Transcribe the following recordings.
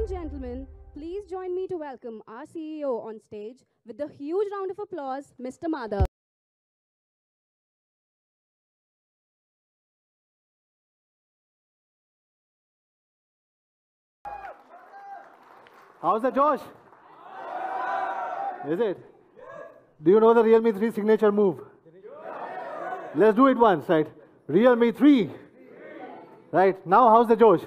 and gentlemen, please join me to welcome our CEO on stage with a huge round of applause, Mr. Madhav. How's the Josh? Is it? Do you know the Realme 3 signature move? Let's do it once, right? Realme 3. Right, now how's the Josh?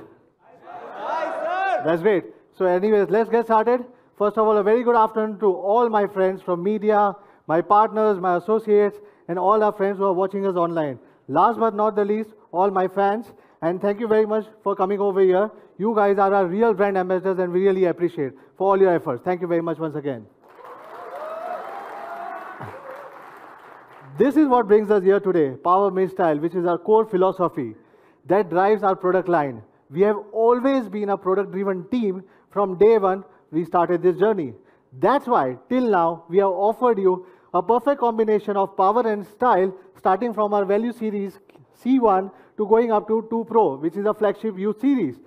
That's great. So anyways, let's get started. First of all, a very good afternoon to all my friends from media, my partners, my associates, and all our friends who are watching us online. Last but not the least, all my fans, and thank you very much for coming over here. You guys are our real brand ambassadors and we really appreciate for all your efforts. Thank you very much once again. This is what brings us here today, Power Made Style, which is our core philosophy that drives our product line. We have always been a product-driven team. From day one, we started this journey. That's why, till now, we have offered you a perfect combination of power and style, starting from our value series C1 to going up to 2 Pro, which is a flagship youth series.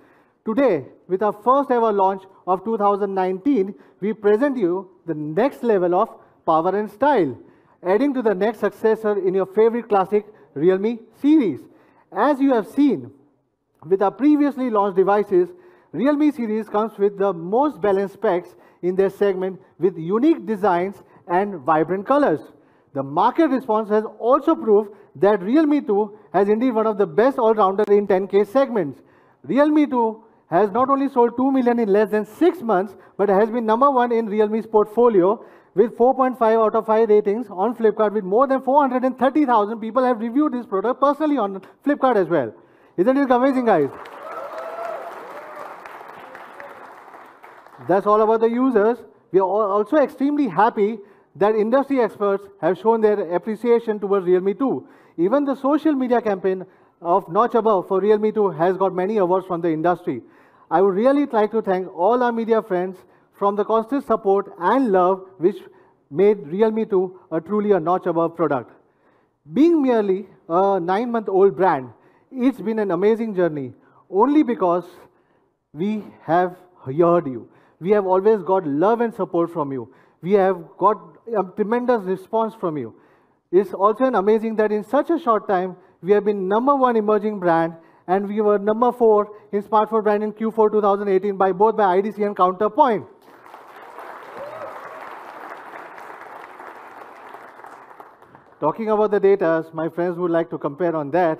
Today, with our first ever launch of 2019, we present you the next level of power and style, adding to the next successor in your favorite classic Realme series. As you have seen, with our previously launched devices, Realme series comes with the most balanced specs in their segment with unique designs and vibrant colors. The market response has also proved that Realme 2 has indeed one of the best all-rounder in 10K segments. Realme 2 has not only sold 2 million in less than 6 months, but has been #1 in Realme's portfolio with 4.5 out of 5 ratings on Flipkart, with more than 430,000 people have reviewed this product personally on Flipkart as well. Isn't it amazing, guys? That's all about the users. We are also extremely happy that industry experts have shown their appreciation towards Realme 2. Even the social media campaign of Notch Above for Realme 2 has got many awards from the industry. I would really like to thank all our media friends from the constant support and love which made Realme 2 truly a notch above product. Being merely a 9-month-old brand, it's been an amazing journey only because we have heard you. We have always got love and support from you. We have got a tremendous response from you. It's also amazing that in such a short time, we have been #1 emerging brand and we were #4 in smartphone brand in Q4 2018 by both by IDC and Counterpoint. Talking about the data, my friends would like to compare on that.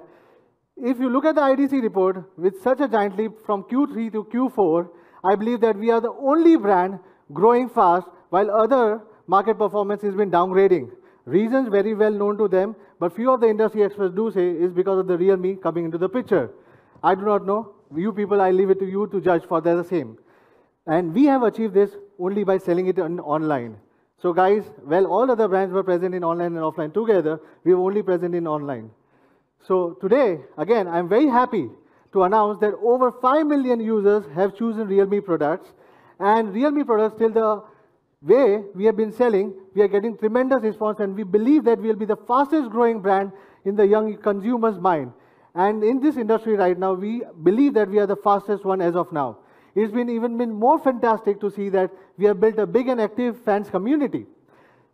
If you look at the IDC report, with such a giant leap from Q3 to Q4, I believe that we are the only brand growing fast while other market performance has been downgrading. Reasons very well known to them, but few of the industry experts do say is because of the Realme coming into the picture. I do not know. You people, I leave it to you to judge for the same. And we have achieved this only by selling it online. So guys, well, all other brands were present in online and offline together. We were only present in online. So today, again, I'm very happy to announce that over 5 million users have chosen Realme products. And Realme products, till the way we have been selling, we are getting tremendous response, and we believe that we will be the fastest growing brand in the young consumer's mind. And in this industry right now, we believe that we are the fastest one as of now. It's been even more fantastic to see that we have built a big and active fans community.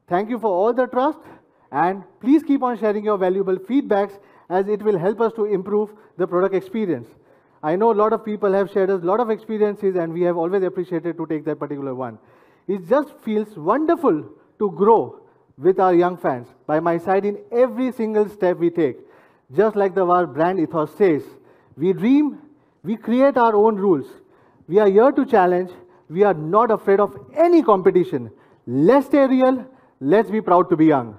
Thank you for all the trust, and please keep on sharing your valuable feedbacks as it will help us to improve the product experience. I know a lot of people have shared us a lot of experiences and we have always appreciated to take that particular one. It just feels wonderful to grow with our young fans by my side in every single step we take. Just like our brand ethos says, we dream, we create our own rules. We are here to challenge. We are not afraid of any competition. Let's stay real. Let's be proud to be young.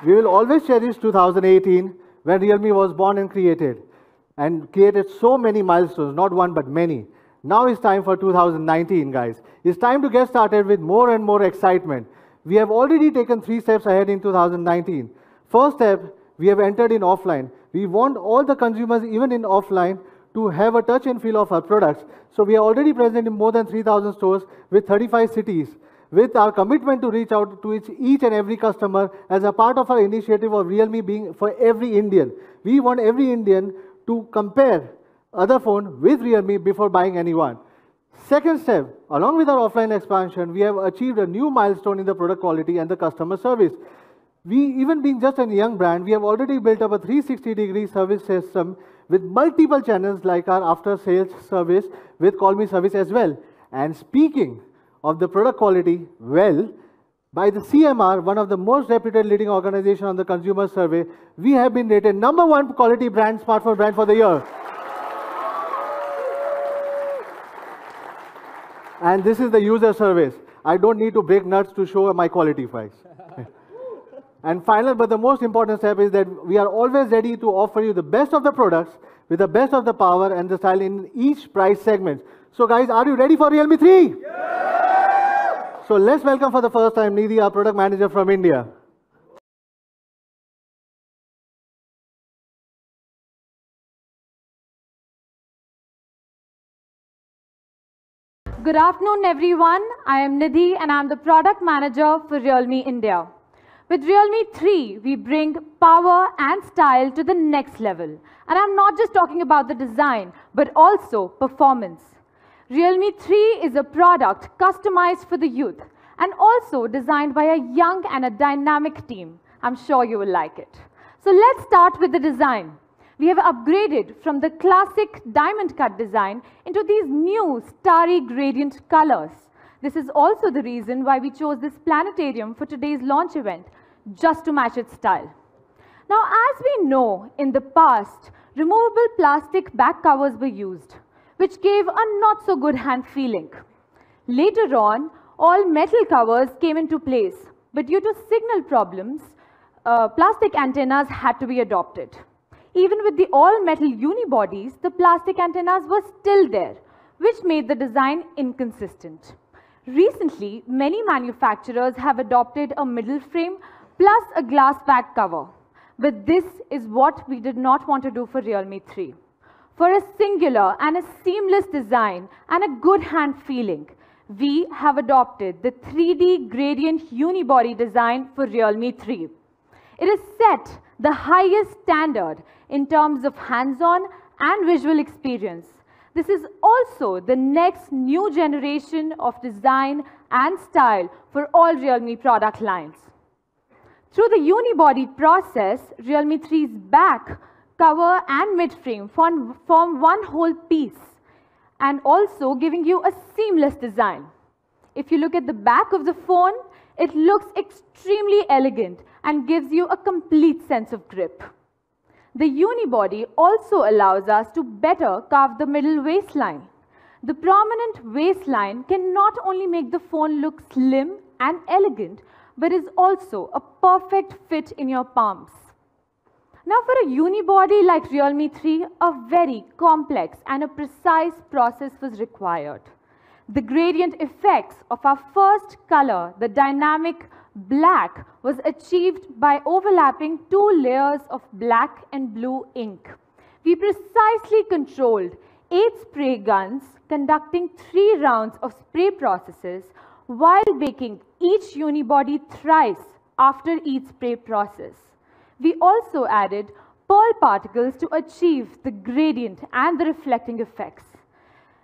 We will always cherish 2018 when Realme was born and created so many milestones, not one but many. Now it's time for 2019, guys. It's time to get started with more and more excitement. We have already taken 3 steps ahead in 2019. First step, we have entered in offline. We want all the consumers, even in offline, to have a touch and feel of our products. So we are already present in more than 3,000 stores with 35 cities. With our commitment to reach out to each and every customer as a part of our initiative of Realme being for every Indian. We want every Indian to compare other phone with Realme before buying any one. Second step, along with our offline expansion, we have achieved a new milestone in the product quality and the customer service. We, even being just a young brand, we have already built up a 360-degree service system with multiple channels like our after-sales service with Call Me service as well. And speaking of the product quality, well, by the CMR, one of the most reputed leading organization on the consumer survey, we have been rated #1 quality brand, smartphone brand for the year. And this is the user service. I don't need to break nuts to show my quality price. And final, but the most important step is that we are always ready to offer you the best of the products with the best of the power and the style in each price segment. So guys, are you ready for Realme 3? Yeah! So let's welcome for the first time Nidhi, our product manager from India. Good afternoon, everyone. I am Nidhi and I'm the product manager for Realme India. With Realme 3, we bring power and style to the next level. And I'm not just talking about the design, but also performance. Realme 3 is a product customized for the youth and also designed by a young and a dynamic team. I'm sure you will like it. So let's start with the design. We have upgraded from the classic diamond cut design into these new starry gradient colors. This is also the reason why we chose this planetarium for today's launch event, just to match its style. Now, as we know, in the past, removable plastic back covers were used, which gave a not so good hand feeling. Later on, all metal covers came into place, but due to signal problems, plastic antennas had to be adopted. Even with the all-metal unibodies, the plastic antennas were still there, which made the design inconsistent. Recently, many manufacturers have adopted a middle frame plus a glass back cover. But this is what we did not want to do for Realme 3. For a singular and a seamless design and a good hand feeling, we have adopted the 3D gradient unibody design for Realme 3. It is set the highest standard in terms of hands-on and visual experience. This is also the next new generation of design and style for all Realme product lines. Through the unibody process, Realme 3's back, cover and mid-frame form one whole piece and also giving you a seamless design. If you look at the back of the phone, it looks extremely elegant and gives you a complete sense of grip. The unibody also allows us to better carve the middle waistline. The prominent waistline can not only make the phone look slim and elegant, but is also a perfect fit in your palms. Now for a unibody like Realme 3, a very complex and a precise process was required. The gradient effects of our first color, the dynamic black, was achieved by overlapping 2 layers of black and blue ink. We precisely controlled 8 spray guns conducting 3 rounds of spray processes while baking each unibody thrice after each spray process. We also added pearl particles to achieve the gradient and the reflecting effects.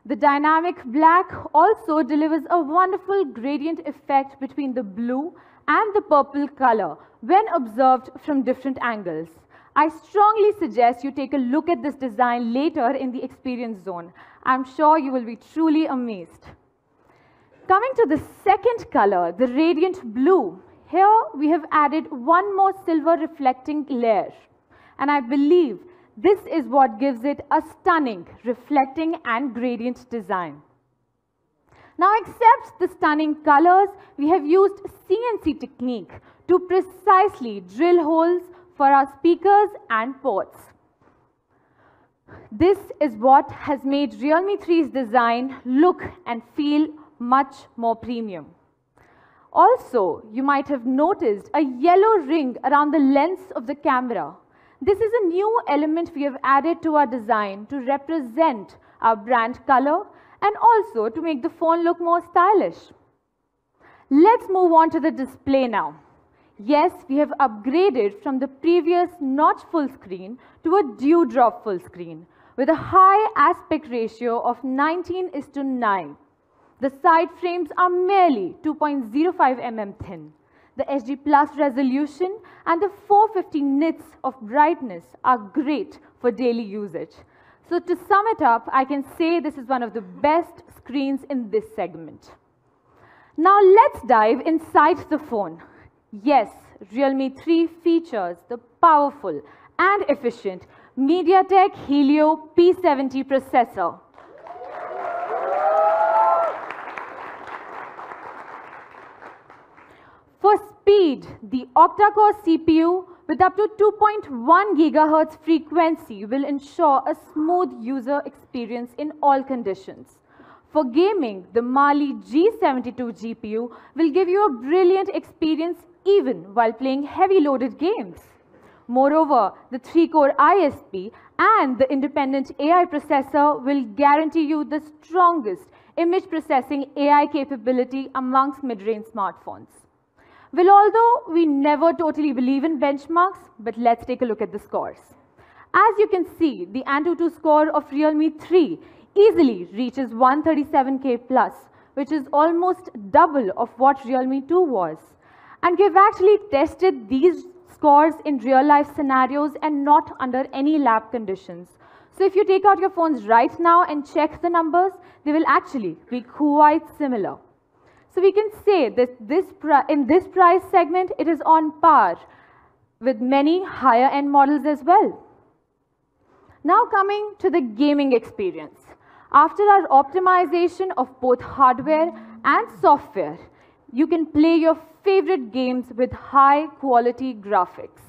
The dynamic black also delivers a wonderful gradient effect between the blue and the purple color when observed from different angles. I strongly suggest you take a look at this design later in the experience zone. I'm sure you will be truly amazed. Coming to the second color, the radiant blue. Here we have added one more silver reflecting layer. And I believe this is what gives it a stunning reflecting and gradient design. Now, except the stunning colors, we have used CNC technique to precisely drill holes for our speakers and ports. This is what has made Realme 3's design look and feel much more premium. Also, you might have noticed a yellow ring around the lens of the camera. This is a new element we have added to our design to represent our brand color and also to make the phone look more stylish. Let's move on to the display now. Yes, we have upgraded from the previous notch full screen to a dewdrop full screen with a high aspect ratio of 19:9. The side frames are merely 2.05 mm thin. The HD Plus resolution and the 450 nits of brightness are great for daily usage. So to sum it up, I can say this is one of the best screens in this segment. Now let's dive inside the phone. Yes, Realme 3 features the powerful and efficient MediaTek Helio P70 processor. For speed, the octa-core CPU with up to 2.1 GHz frequency will ensure a smooth user experience in all conditions. For gaming, the Mali G72 GPU will give you a brilliant experience even while playing heavy loaded games. Moreover, the 3-core ISP and the independent AI processor will guarantee you the strongest image processing AI capability amongst mid-range smartphones. Well, although we never totally believe in benchmarks, but let's take a look at the scores. As you can see, the Antutu score of Realme 3 easily reaches 137K plus, which is almost double of what Realme 2 was. And we've actually tested these scores in real-life scenarios and not under any lab conditions. So if you take out your phones right now and check the numbers, they will actually be quite similar. So we can say that in this price segment, it is on par with many higher-end models as well. Now coming to the gaming experience. After our optimization of both hardware and software, you can play your favorite games with high-quality graphics.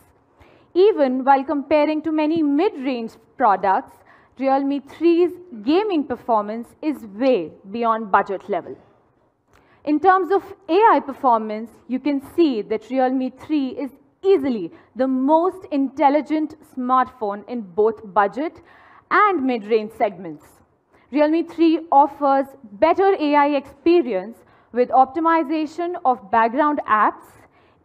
Even while comparing to many mid-range products, Realme 3's gaming performance is way beyond budget level. In terms of AI performance, you can see that Realme 3 is easily the most intelligent smartphone in both budget and mid-range segments. Realme 3 offers better AI experience with optimization of background apps,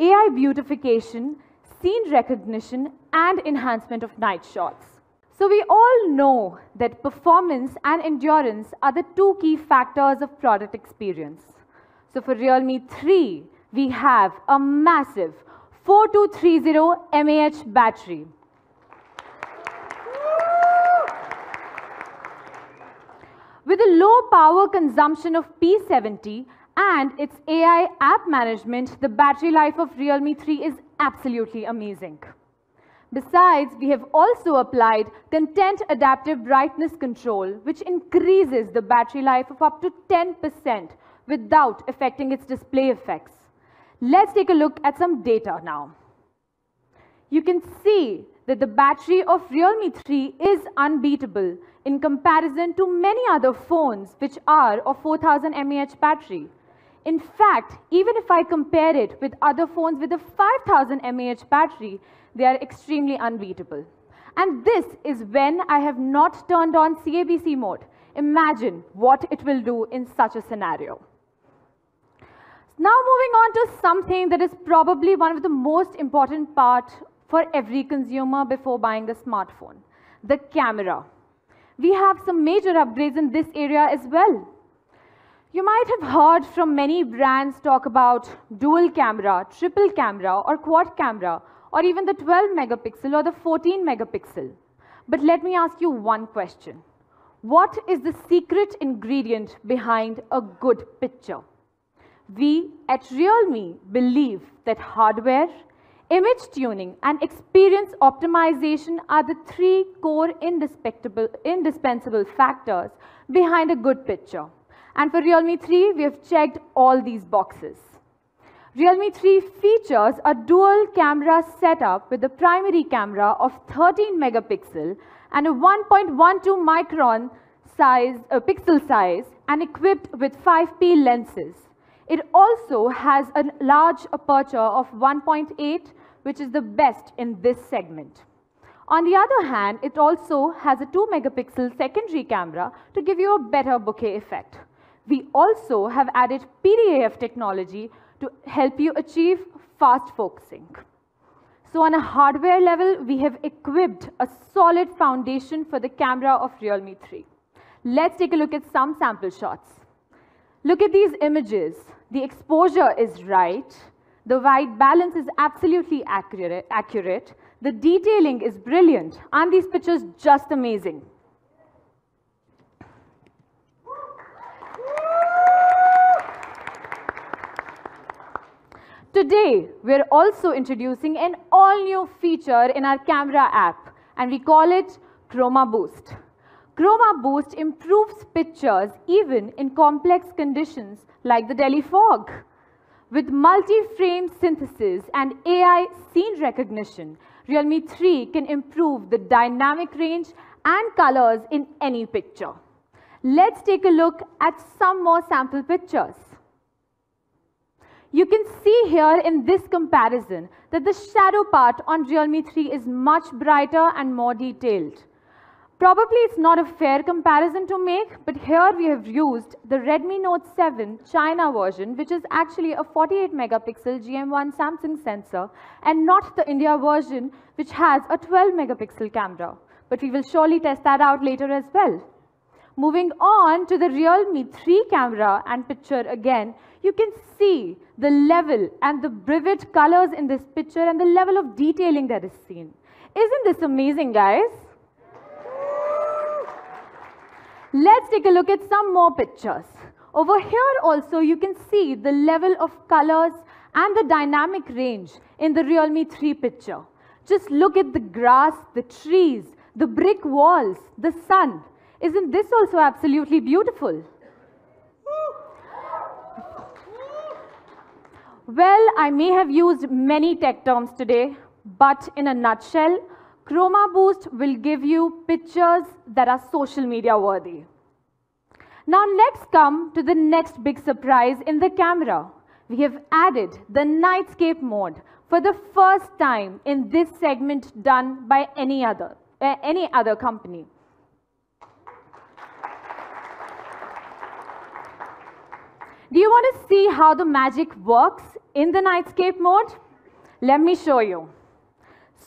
AI beautification, scene recognition, and enhancement of night shots. So we all know that performance and endurance are the two key factors of product experience. So for Realme 3, we have a massive 4230 mAh battery. With a low power consumption of P70 and its AI app management, the battery life of Realme 3 is absolutely amazing. Besides, we have also applied content adaptive brightness control, which increases the battery life of up to 10% without affecting its display effects. Let's take a look at some data now. You can see that the battery of Realme 3 is unbeatable in comparison to many other phones which are of 4000 mAh battery. In fact, even if I compare it with other phones with a 5000 mAh battery, they are extremely unbeatable. And this is when I have not turned on CABC mode. Imagine what it will do in such a scenario. Now moving on to something that is probably one of the most important parts for every consumer before buying a smartphone, the camera. We have some major upgrades in this area as well. You might have heard from many brands talk about dual camera, triple camera, or quad camera, or even the 12 megapixel or the 14 megapixel. But let me ask you one question. What is the secret ingredient behind a good picture? We at Realme believe that hardware, image tuning, and experience optimization are the three core indispensable factors behind a good picture. And for Realme 3, we have checked all these boxes. Realme 3 features a dual camera setup with a primary camera of 13 megapixel and a 1.12 micron pixel size and equipped with 5P lenses. It also has a large aperture of 1.8, which is the best in this segment. On the other hand, it also has a 2 megapixel secondary camera to give you a better bokeh effect. We also have added PDAF technology to help you achieve fast focusing. So on a hardware level, we have equipped a solid foundation for the camera of Realme 3. Let's take a look at some sample shots. Look at these images. The exposure is right. The white balance is absolutely accurate. The detailing is brilliant. And these pictures just amazing. Today, we're also introducing an all-new feature in our camera app, and we call it Chroma Boost. Chroma Boost improves pictures even in complex conditions like the Delhi fog. With multi-frame synthesis and AI scene recognition, Realme 3 can improve the dynamic range and colors in any picture. Let's take a look at some more sample pictures. You can see here in this comparison that the shadow part on Realme 3 is much brighter and more detailed. Probably it's not a fair comparison to make, but here we have used the Redmi Note 7 China version, which is actually a 48 megapixel GM1 Samsung sensor, and not the India version, which has a 12 megapixel camera. But we will surely test that out later as well. Moving on to the Realme 3 camera and picture again, you can see the level and the vivid colors in this picture and the level of detailing that is seen. Isn't this amazing, guys? Let's take a look at some more pictures. Over here also, you can see the level of colors and the dynamic range in the Realme 3 picture. Just look at the grass, the trees, the brick walls, the sun. Isn't this also absolutely beautiful? Well, I may have used many tech terms today, but in a nutshell, Chroma Boost will give you pictures that are social media worthy. Now let's come to the next big surprise in the camera. We have added the nightscape mode for the first time in this segment done by any other company. Do you want to see how the magic works in the nightscape mode? Let me show you.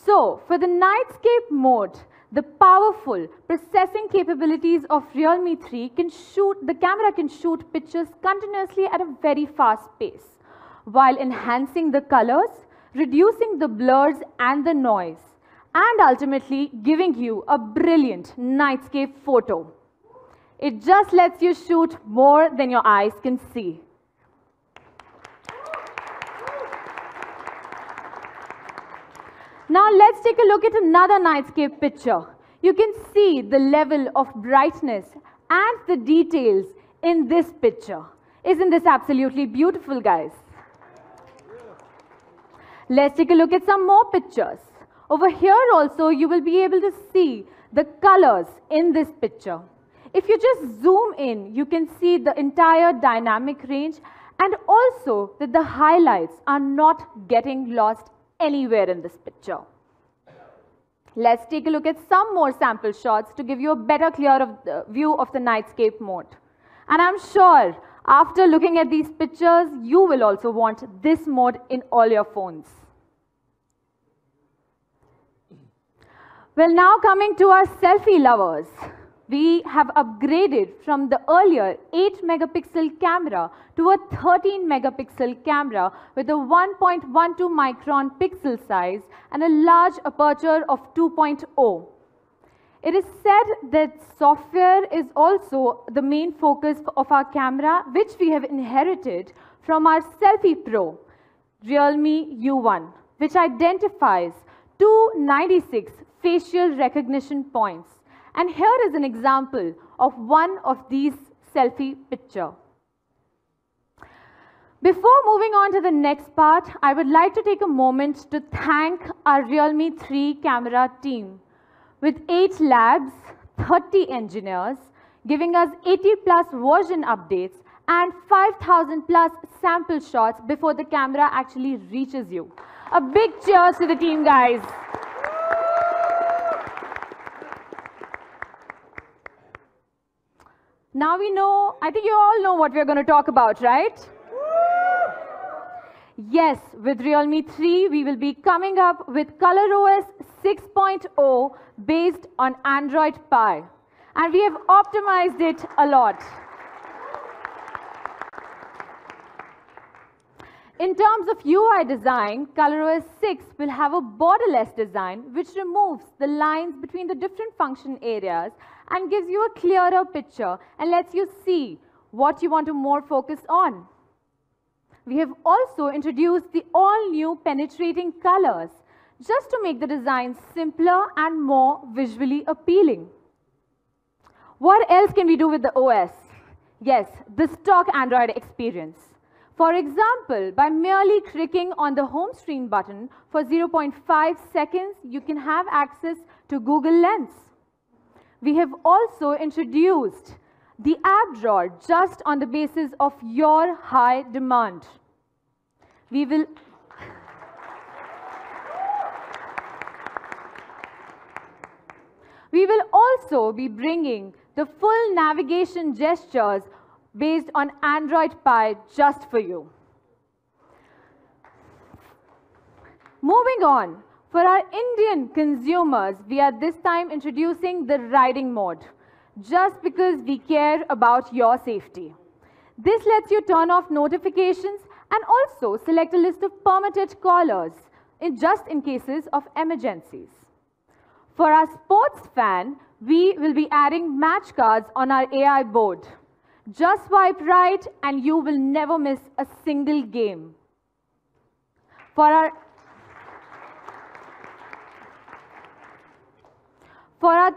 So, for the nightscape mode, the powerful processing capabilities of Realme 3 the camera can shoot pictures continuously at a very fast pace, while enhancing the colors, reducing the blurs and the noise, and ultimately giving you a brilliant nightscape photo. It just lets you shoot more than your eyes can see. Now let's take a look at another nightscape picture. You can see the level of brightness and the details in this picture. Isn't this absolutely beautiful, guys? Let's take a look at some more pictures. Over here also, you will be able to see the colors in this picture. If you just zoom in, you can see the entire dynamic range, and also that the highlights are not getting lost anywhere in this picture. Let's take a look at some more sample shots to give you a better view of the nightscape mode. And I'm sure after looking at these pictures, you will also want this mode in all your phones. Well, now coming to our selfie lovers. We have upgraded from the earlier 8 megapixel camera to a 13 megapixel camera with a 1.12 micron pixel size and a large aperture of 2.0. It is said that software is also the main focus of our camera, which we have inherited from our Selfie Pro, Realme U1, which identifies 296 facial recognition points. And here is an example of one of these selfie pictures. Before moving on to the next part, I would like to take a moment to thank our Realme 3 camera team. With 8 labs, 30 engineers, giving us 80 plus version updates and 5,000 plus sample shots before the camera actually reaches you. A big cheers to the team, guys. Now we know, I think you all know what we're going to talk about, right? Yes, with Realme 3, we will be coming up with ColorOS 6.0 based on Android Pie. And we have optimized it a lot. In terms of UI design, ColorOS 6 will have a borderless design which removes the lines between the different function areas and gives you a clearer picture and lets you see what you want to more focus on. We have also introduced the all-new penetrating colors just to make the design simpler and more visually appealing. What else can we do with the OS? Yes, the stock Android experience. For example, by merely clicking on the home screen button for 0.5 seconds, you can have access to Google Lens. We have also introduced the app drawer just on the basis of your high demand. We will also be bringing the full navigation gestures based on Android Pie just for you. Moving on, for our Indian consumers, we are this time introducing the riding mode, just because we care about your safety. This lets you turn off notifications and also select a list of permitted callers, just in cases of emergencies. For our sports fan, we will be adding match cards on our AI board. Just swipe right and you will never miss a single game. For our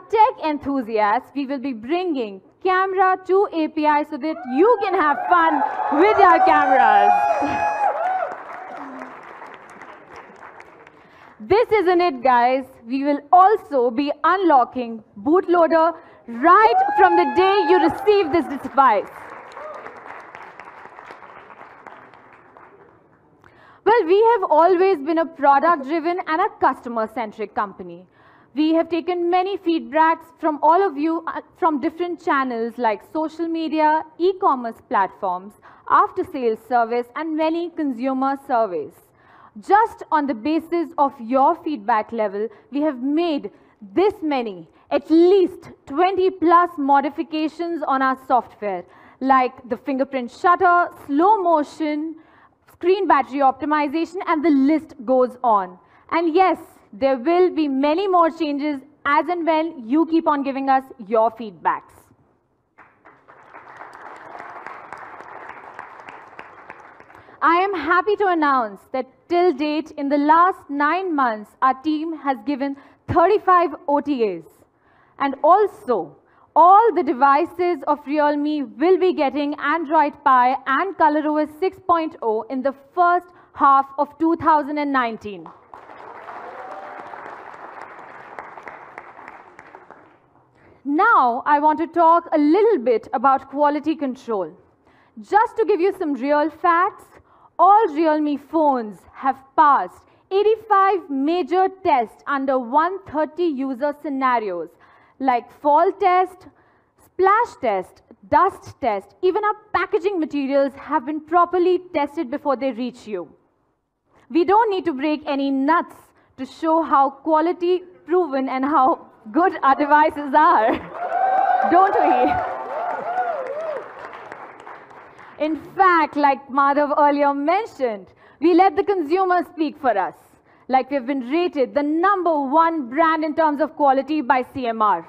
tech enthusiasts, we will be bringing Camera 2 API so that you can have fun with your cameras. This isn't it, guys. We will also be unlocking bootloader right from the day you receive this device. Well, we have always been a product-driven and a customer-centric company. We have taken many feedbacks from all of you from different channels like social media, e-commerce platforms, after-sales service, and many consumer surveys. Just on the basis of your feedback level, we have made this many, at least 20 plus modifications on our software, like the fingerprint shutter, slow motion, screen battery optimization, and the list goes on. And yes, there will be many more changes as and when you keep on giving us your feedbacks. I am happy to announce that till date, in the last 9 months, our team has given 35 OTAs. And also, all the devices of Realme will be getting Android Pie and ColorOS 6.0 in the first half of 2019. Now, I want to talk a little bit about quality control. Just to give you some real facts, all Realme phones have passed 85 major tests under 130 user scenarios, like fall test, splash test, dust test. Even our packaging materials have been properly tested before they reach you. We don't need to break any nuts to show how quality proven and how good our devices are, don't we? In fact, like Madhav earlier mentioned, we let the consumer speak for us. Like we've been rated the #1 brand in terms of quality by CMR.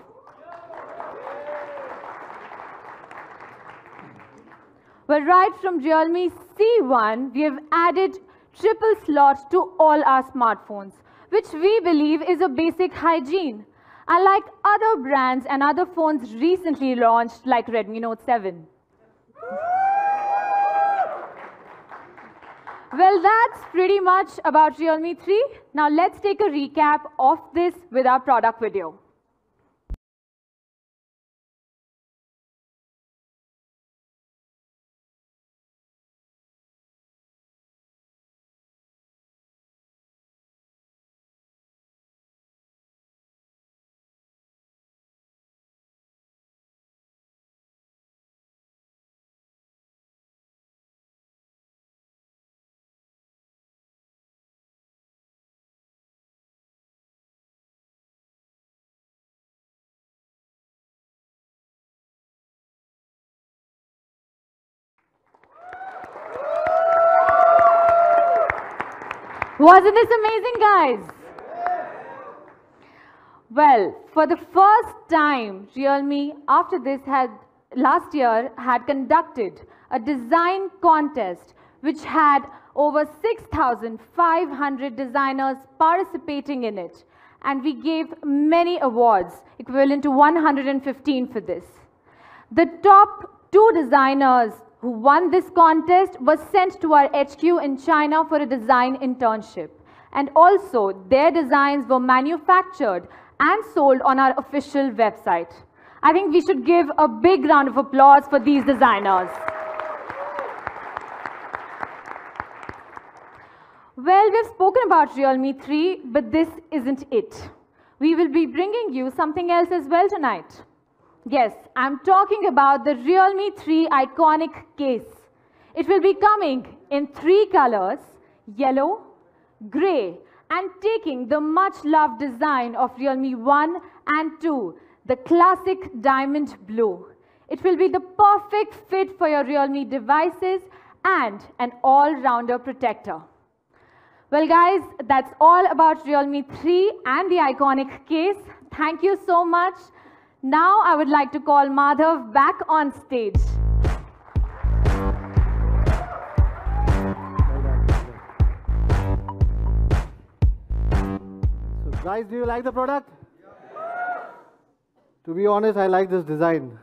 Well, right from Realme C1, we have added triple slots to all our smartphones, which we believe is a basic hygiene, unlike other brands and other phones recently launched like Redmi Note 7. Well, that's pretty much about Realme 3. Now let's take a recap of this with our product video. Wasn't this amazing, guys? Well, for the first time, Realme, after this, had last year had conducted a design contest which had over 6,500 designers participating in it. And we gave many awards, equivalent to 115 for this. The top 2 designers who won this contest were sent to our HQ in China for a design internship. And also, their designs were manufactured and sold on our official website. I think we should give a big round of applause for these designers. Well, we've spoken about Realme 3, but this isn't it. We will be bringing you something else as well tonight. Yes, I'm talking about the Realme 3 iconic case. It will be coming in 3 colors, yellow, grey, and taking the much-loved design of Realme 1 and 2, the classic diamond blue. It will be the perfect fit for your Realme devices and an all-rounder protector. Well, guys, that's all about Realme 3 and the iconic case. Thank you so much. Now, I would like to call Madhav back on stage. So guys, do you like the product? To be honest, I like this design.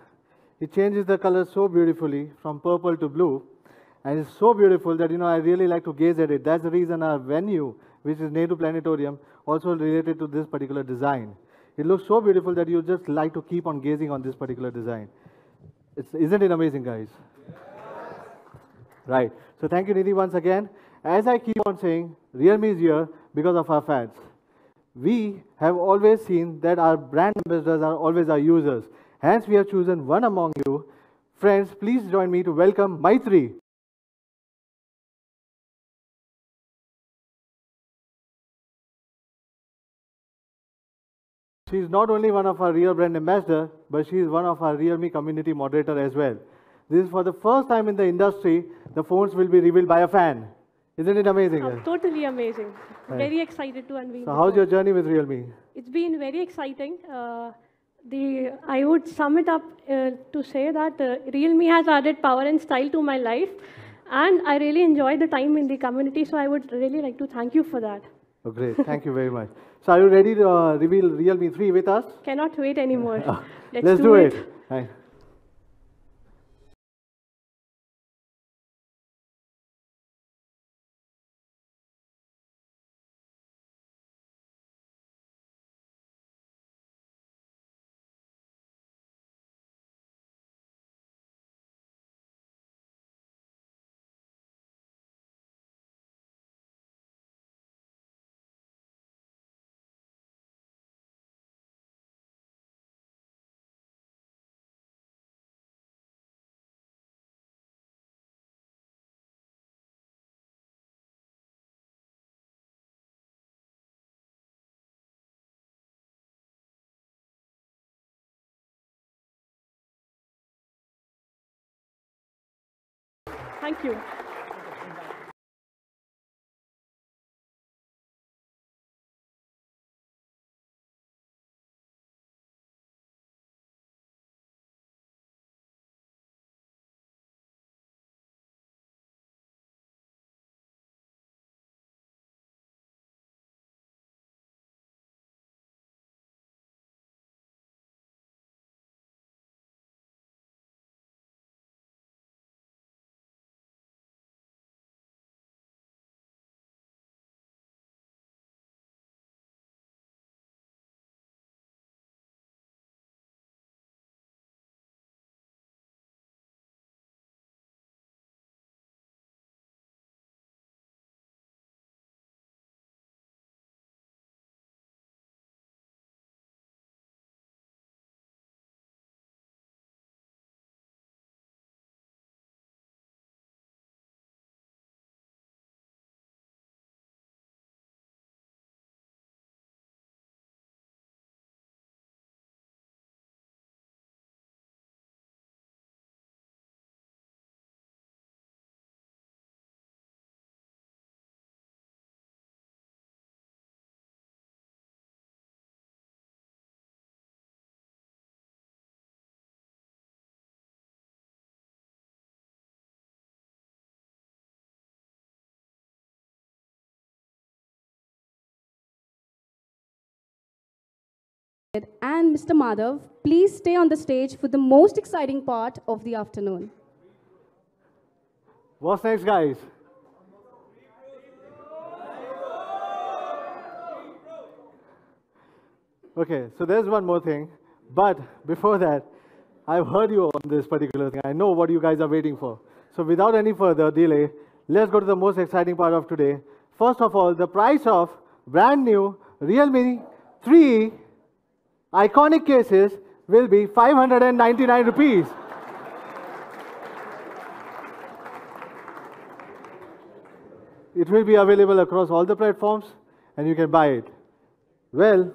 It changes the color so beautifully from purple to blue. And it's so beautiful that, I really like to gaze at it. That's the reason our venue, which is Nehru Planetarium, also related to this particular design. It looks so beautiful that you just like to keep on gazing on this particular design. Isn't it amazing, guys? Right. So thank you, Nidhi, once again. As I keep on saying, Realme is here because of our fans. We have always seen that our brand ambassadors are always our users. Hence, we have chosen one among you. Friends, please join me to welcome Maitri. She is not only one of our real brand ambassador, but she is one of our Realme community moderator as well. This is for the first time in the industry, the phones will be revealed by a fan. Isn't it amazing? Oh, Guys? totally amazing. Right. Very excited to unveil. So the how's phone. your journey with Realme? It's been very exciting. I would sum it up to say that Realme has added power and style to my life, and I really enjoy the time in the community. So I would really like to thank you for that. Oh, great. Thank you very much. So are you ready to reveal Realme 3 with us? Cannot wait anymore. Let's do it. Right. Thank you. and Mr. Madhav, please stay on the stage for the most exciting part of the afternoon. What's next, guys? Okay, so there's one more thing. But before that, I've heard you on this particular thing. I know what you guys are waiting for. So without any further delay, let's go to the most exciting part of today. First of all, the price of brand new Realme 3 iconic cases will be 599 rupees. It will be available across all the platforms and you can buy it. Well,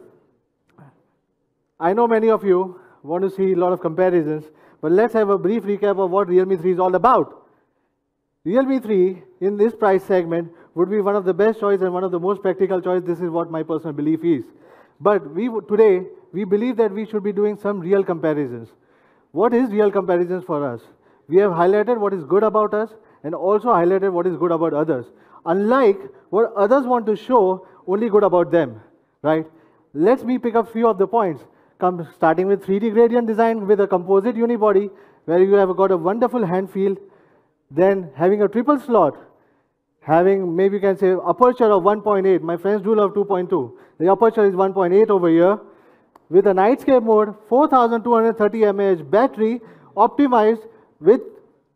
I know many of you want to see a lot of comparisons, but let's have a brief recap of what Realme 3 is all about. Realme 3 in this price segment would be one of the best choice and one of the most practical choice. This is what my personal belief is. But today, we believe that we should be doing some real comparisons. What is real comparisons for us? We have highlighted what is good about us and also highlighted what is good about others. Unlike what others want to show only good about them, right? Let me pick up few of the points. Starting with 3D gradient design with a composite unibody where you have got a wonderful hand feel, then having a triple slot, having maybe you can say aperture of 1.8, my friends do love 2.2. The aperture is 1.8 over here with a nightscape mode, 4230 mAh battery optimized with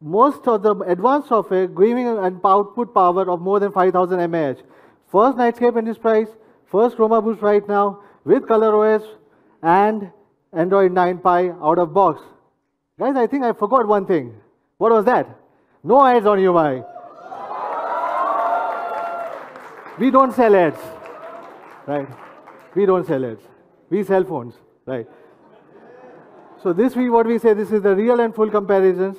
most of the advanced software giving an output power of more than 5000 mAh. First nightscape in this price, first Chroma Boost right now with ColorOS and Android 9 Pie out of box. Guys, I think I forgot one thing. What was that? No ads on UMI. We don't sell ads, right? We don't sell ads. We sell phones, right? So this is what we say, this is the real and full comparisons.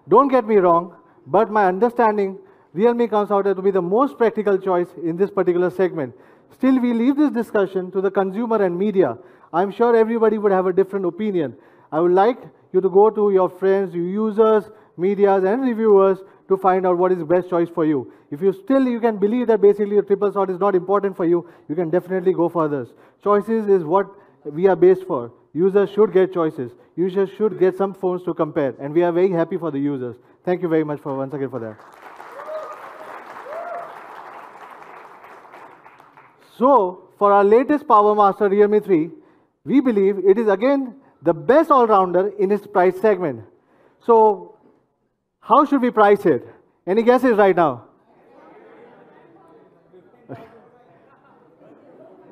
Don't get me wrong, but my understanding, Realme comes out to be the most practical choice in this particular segment. Still, we leave this discussion to the consumer and media. I'm sure everybody would have a different opinion. I would like you to go to your friends, your users, medias, and reviewers to find out what is the best choice for you. If you can believe that basically a triple slot is not important for you, you can definitely go for others. Choices is what we are based for. Users should get choices. Users should get some phones to compare, and we are very happy for the users. Thank you very much for once again for that. So, for our latest Power Master Realme 3, we believe it is again the best all-rounder in its price segment. So, how should we price it? Any guesses right now?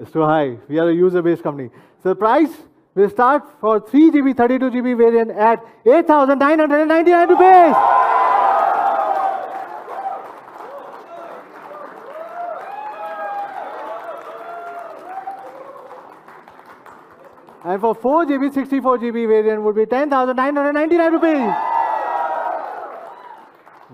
It's too high. We are a user-based company. So the price will start for 3GB, 32GB variant at 8,999 rupees. And for 4GB, 64GB variant would be 10,999 rupees.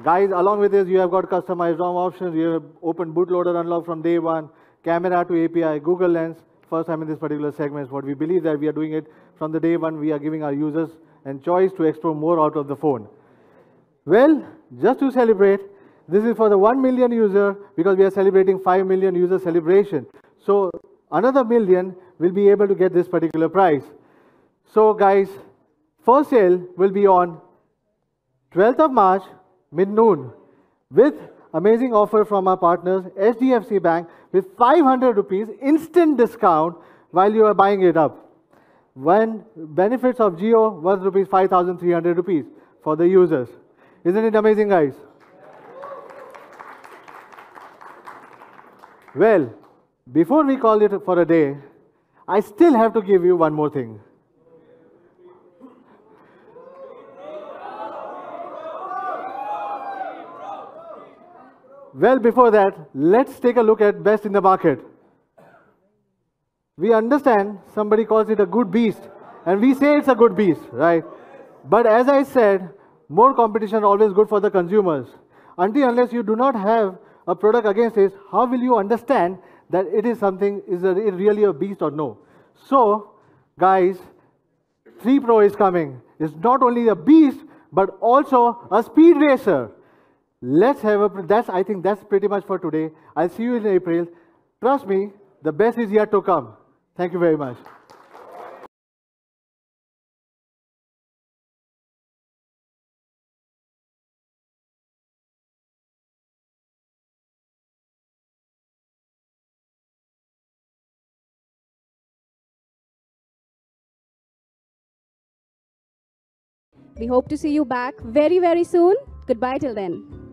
Guys, along with this, you have got customized ROM options. You have open bootloader unlock from day one, camera to API, Google Lens. First time in this particular segment, what we believe that we are doing it from the day one. We are giving our users and choice to explore more out of the phone. Well, just to celebrate, this is for the 1 million user because we are celebrating 5 million user celebration. So another million will be able to get this particular price. So guys, first sale will be on 12th of March, mid-noon, with amazing offer from our partners, HDFC Bank, with 500 rupees instant discount while you are buying it up. When benefits of Jio was rupees 5,300 rupees for the users. Isn't it amazing, guys? Well, before we call it for a day, I still have to give you one more thing. Well, before that, let's take a look at best in the market. We understand somebody calls it a good beast, and we say it's a good beast, right? But as I said, more competition is always good for the consumers. Unless you do not have a product against it, how will you understand that it is something, is it really a beast or no? So, guys, 3 Pro is coming. It's not only a beast, but also a speed racer. Let's have I think that's pretty much for today. I'll see you in April. Trust me, the best is yet to come. Thank you very much. We hope to see you back very, very soon. Goodbye till then.